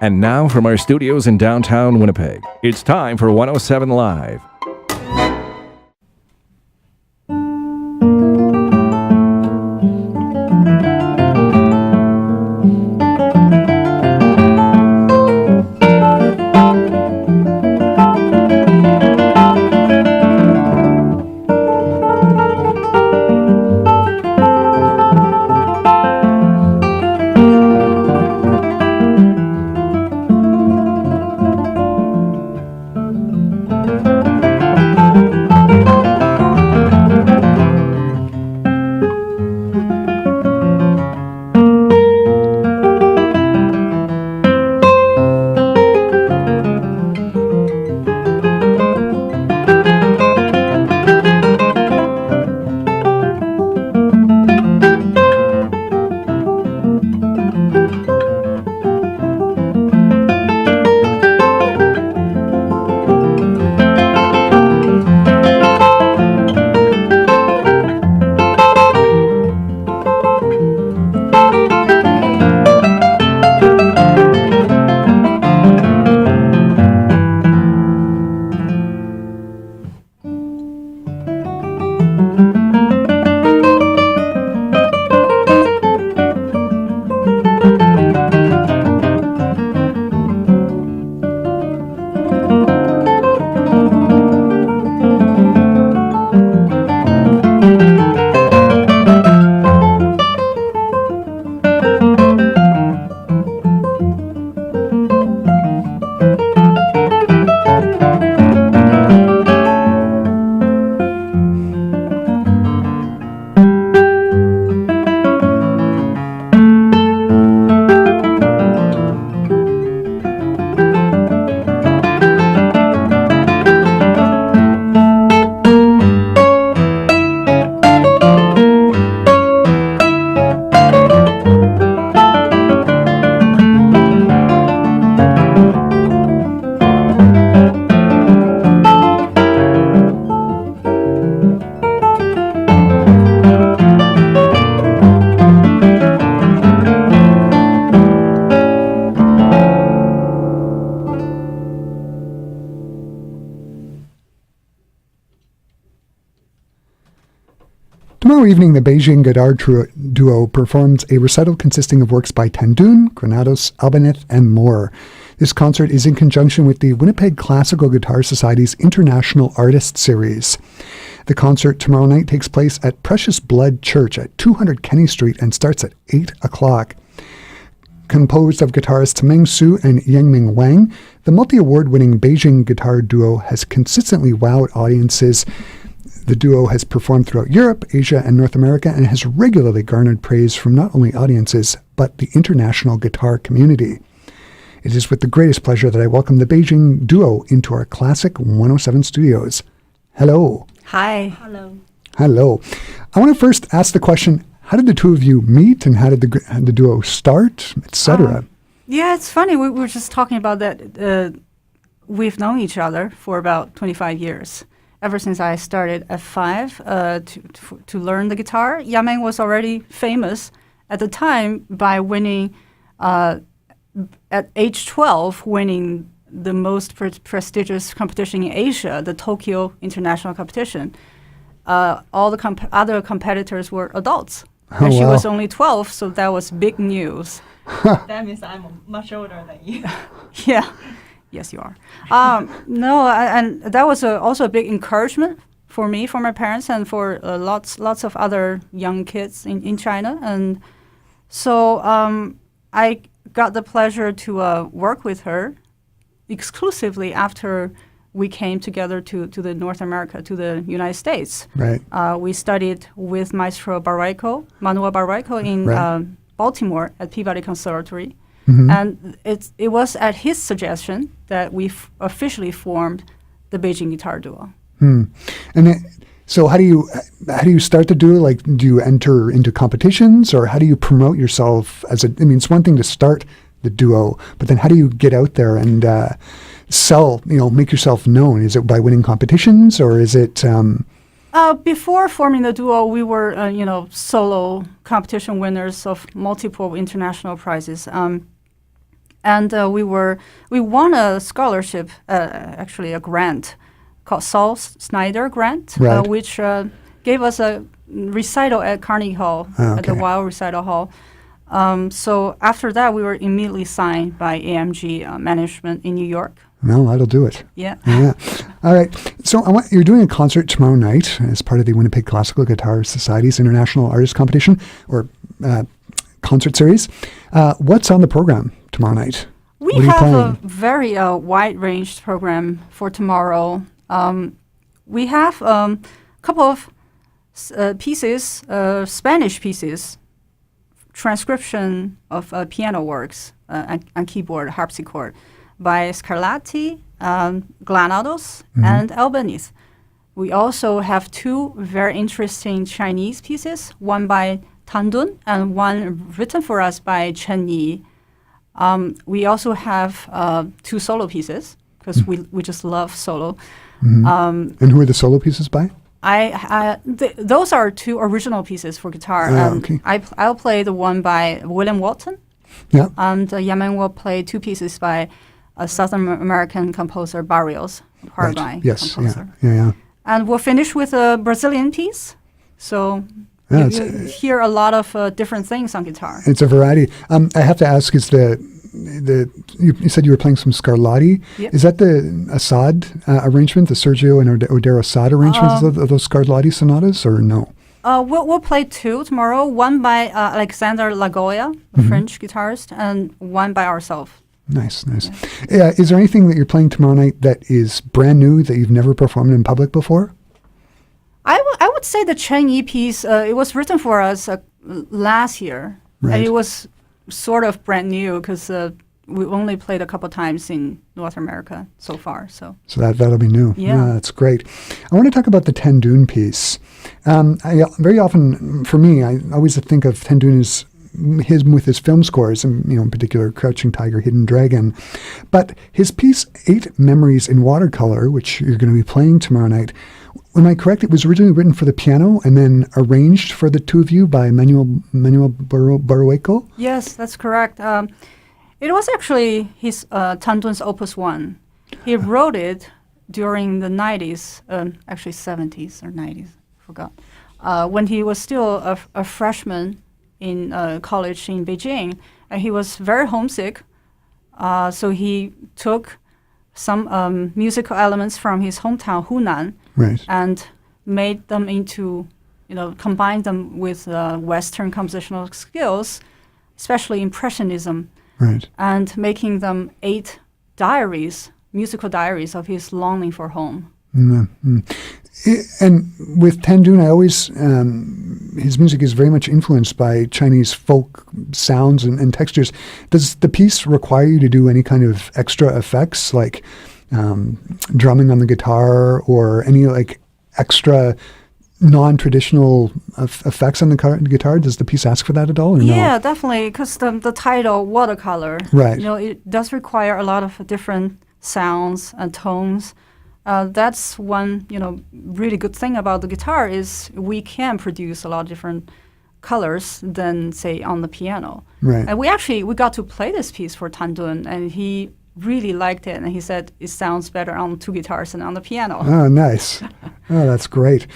And now from our studios in downtown Winnipeg, it's time for 107 Live. Tomorrow evening, the Beijing guitar duo performs a recital consisting of works by Tandun, Granados, Albanith, and more. This concert is in conjunction with the Winnipeg Classical Guitar Society's International Artist Series. The concert tomorrow night takes place at Precious Blood Church at 200 Kenny Street and starts at 8 o'clock. Composed of guitarists Meng Su and Yangming Wang, the multi-award-winning Beijing guitar duo has consistently wowed audiences. The duo has performed throughout Europe, Asia, and North America and has regularly garnered praise from not only audiences, but the international guitar community. It is with the greatest pleasure that I welcome the Beijing duo into our Classic 107 studios. Hello. Hi. Hello. Hello. I want to first ask the question, how did the two of you meet and how did the duo start, etc.? Yeah, it's funny. We were just talking about that. We've known each other for about 25 years. Ever since I started at 5 to learn the guitar. Yameng was already famous at the time by winning, at age 12, winning the most prestigious competition in Asia, the Tokyo International Competition. All the other competitors were adults. Oh, and she wow. was only 12, so that was big news. That means I'm much older than you. Yeah. Yes, you are. And that was also a big encouragement for me, for my parents, and for lots of other young kids in China. And so I got the pleasure to work with her exclusively after we came together to the North America, to the United States. Right. We studied with Maestro Manuel Barroico in Baltimore at Peabody Conservatory. Mm-hmm. And it was at his suggestion that we officially formed the Beijing guitar duo. And so how do you start the duo? Like, do you enter into competitions, or how do you promote yourself I mean, it's one thing to start the duo, but then how do you get out there and sell, make yourself known? Is it by winning competitions, or is it... Before forming the duo, we were, solo competition winners of multiple international prizes. And we won a scholarship, actually a grant called Saul Snyder Grant, Right. which gave us a recital at Carnegie Hall, at the Okay. Wild Recital Hall. So after that, we were immediately signed by AMG Management in New York. Well, that'll do it. Yeah. Yeah. All right. So you're doing a concert tomorrow night as part of the Winnipeg Classical Guitar Society's International Artist Competition or concert series. What's on the program tomorrow night? We What are you have a playing? very wide-ranged program for tomorrow. We have a couple of pieces, Spanish pieces, transcription of piano works on keyboard, harpsichord, by Scarlatti, Granados, and Albanese. We also have two very interesting Chinese pieces, one by Tan Dun and one written for us by Chen Yi. We also have two solo pieces because we just love solo. And who are the solo pieces by? Those are two original pieces for guitar. Okay. I'll play the one by William Walton, Yeah. and Yamen will play two pieces by a Southern American composer, Barrios, Paraguay Yes. composer. Yeah. And we'll finish with a Brazilian piece. So Yeah, you hear a lot of different things on guitar. It's a variety. I have to ask: is you said you were playing some Scarlatti? Yep. Is that the Assad arrangement, the Sergio and Odero Assad arrangements of those Scarlatti sonatas, or no? We'll play two tomorrow. One by Alexander Lagoya, a French guitarist, and one by ourselves. Nice. Yeah. Is there anything that you're playing tomorrow night that is brand new that you've never performed in public before? I would say the Chen Yi piece, it was written for us last year. Right. And it was sort of brand new because we only played a couple times in North America so far. So that'll be new. Yeah. That's great. I want to talk about the Tan Dun piece. Very often, for me, I always think of Tan Dun as with his film scores, and in particular, Crouching Tiger, Hidden Dragon. But his piece, 8 Memories in Watercolor, which you're going to be playing tomorrow night, am I correct? It was originally written for the piano and then arranged for the two of you by Manuel Barueco? yes, that's correct. It was actually his Tan Dun's Opus 1. He wrote it during the 90s, actually 70s or 90s, forgot, when he was still a freshman in college in Beijing, and he was very homesick. So he took some musical elements from his hometown, Hunan, Right. and made them into, combined them with Western compositional skills, especially Impressionism, Right. and making them 8 diaries, musical diaries of his longing for home. And with Tan Dun, I always, his music is very much influenced by Chinese folk sounds and textures. Does the piece require you to do any kind of extra effects, like drumming on the guitar or any extra non-traditional effects on the guitar? Does the piece ask for that at all, or no? Yeah, definitely, because the title, Watercolor, Right. It does require a lot of different sounds and tones. That's one, really good thing about the guitar is we can produce a lot of different colors than, say, on the piano. Right. And we got to play this piece for Tan Dun, and he really liked it, and he said it sounds better on 2 guitars than on the piano. Oh, nice. Oh, that's great.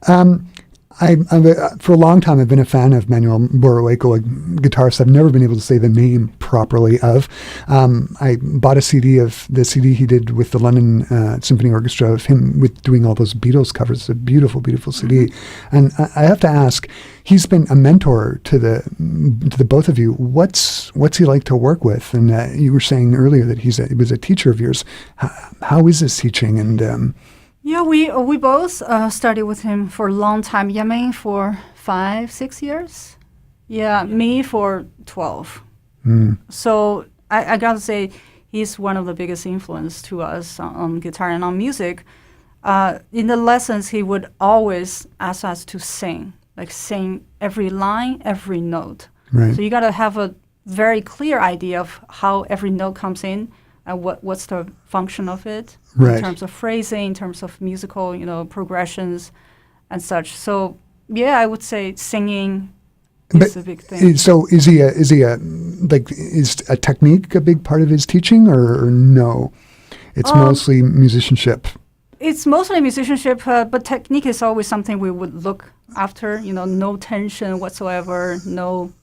For a long time, I've been a fan of Manuel Barueco, a guitarist I've never been able to say the name properly of. I bought a CD of the CD he did with the London Symphony Orchestra of him with doing all those Beatles covers. It's a beautiful, beautiful CD. And I have to ask, he's been a mentor to the both of you. What's he like to work with? And you were saying earlier that he was a teacher of yours. How is his teaching? And Yeah, we both studied with him for a long time. Yamin for 5-6 years. Yeah, me for 12. So I gotta say, he's one of the biggest influence to us on guitar and on music. In the lessons, he would always ask us to sing every line, every note. Right. So you gotta have a very clear idea of how every note comes in and what's the function of it Right. in terms of phrasing, in terms of musical, progressions and such. So, yeah, I would say singing is a big thing. So is he is a technique a big part of his teaching, or no? It's mostly musicianship. It's mostly musicianship, but technique is always something we would look after. No tension whatsoever, no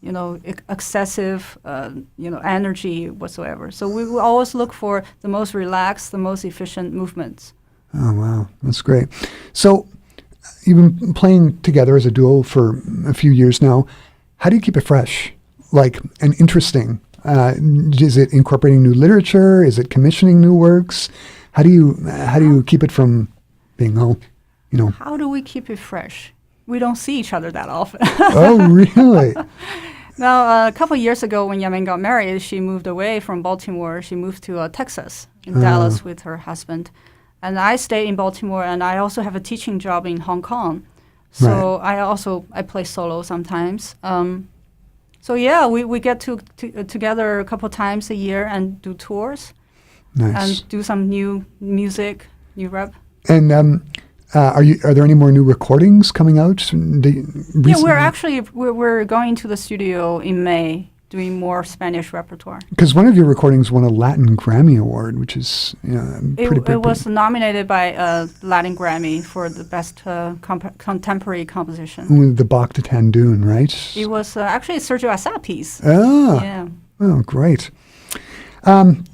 excessive energy whatsoever. So we will always look for the most relaxed, the most efficient movements. Oh wow, that's great. So you've been playing together as a duo for a few years now. How do you keep it fresh, and interesting? Is it incorporating new literature? Is it commissioning new works? How do you keep it from being How do we keep it fresh? We don't see each other that often. Oh, really? Now, a couple of years ago when Yameng got married, she moved away from Baltimore. She moved to Texas, in Dallas with her husband. And I stayed in Baltimore, and I also have a teaching job in Hong Kong. So right. I play solo sometimes. So yeah, we get together a couple times a year and do tours. Nice. And do some new music, new rap. And are there any more new recordings coming out? Yeah, we're going to the studio in May, doing more Spanish repertoire. Because one of your recordings won a Latin Grammy Award, which is It was nominated by a Latin Grammy for the best contemporary composition. With the Bach de Tandun, right? It was actually a Sergio Assad piece. Ah. Yeah. Oh, great.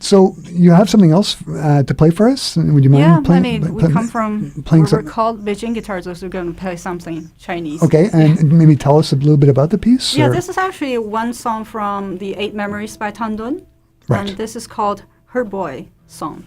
So you have something else to play for us? Would you mind playing? Yeah, we come from, we're called Beijing guitars, so we're going to play something Chinese. Okay, and maybe tell us a little bit about the piece? Yeah, this is actually one song from the 8 Memories by Tan Dun. Right. And this is called Her Boy Song.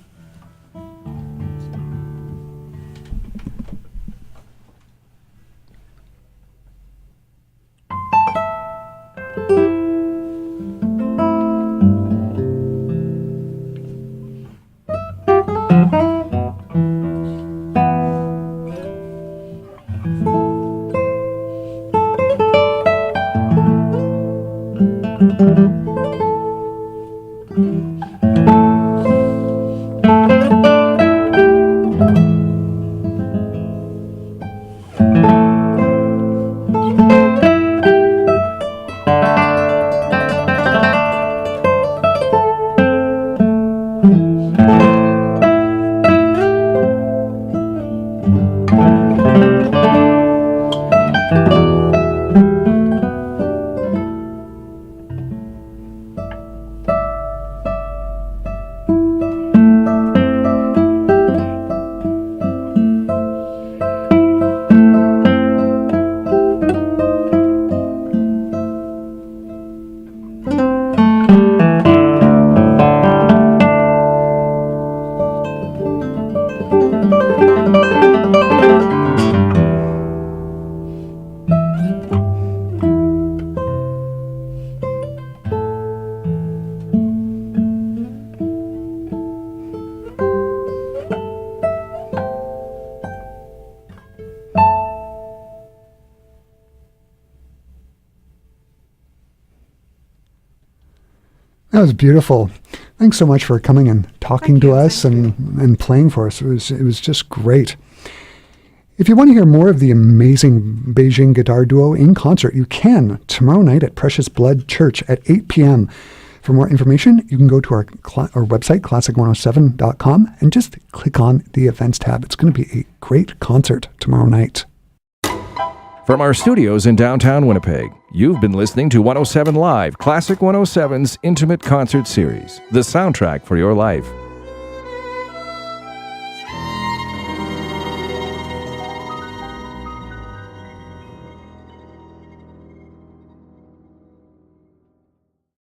That was beautiful. Thanks so much for coming and talking to us and playing for us. It was just great. If you want to hear more of the amazing Beijing guitar duo in concert, you can tomorrow night at Precious Blood Church at 8 p.m. For more information, you can go to our website, classic107.com, and just click on the events tab. It's going to be a great concert tomorrow night. From our studios in downtown Winnipeg, you've been listening to 107 Live, Classic 107's intimate concert series, the soundtrack for your life.